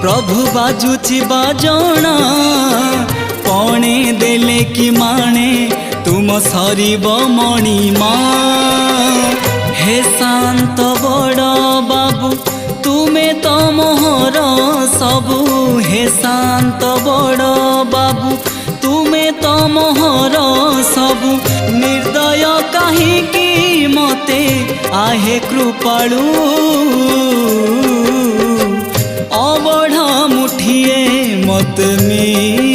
प्रभु बाजुची बाजणा पणे देले कि माणे तुम सरीब मणिमा। हे शांत बड़ बाबू तुमे तो मोहर सबू। हे शांत बड़ बाबू तुमे तो मोहर सबू। निर्दय काहीकि मते आहे कृपालु अबढ़ा मुठिए मत में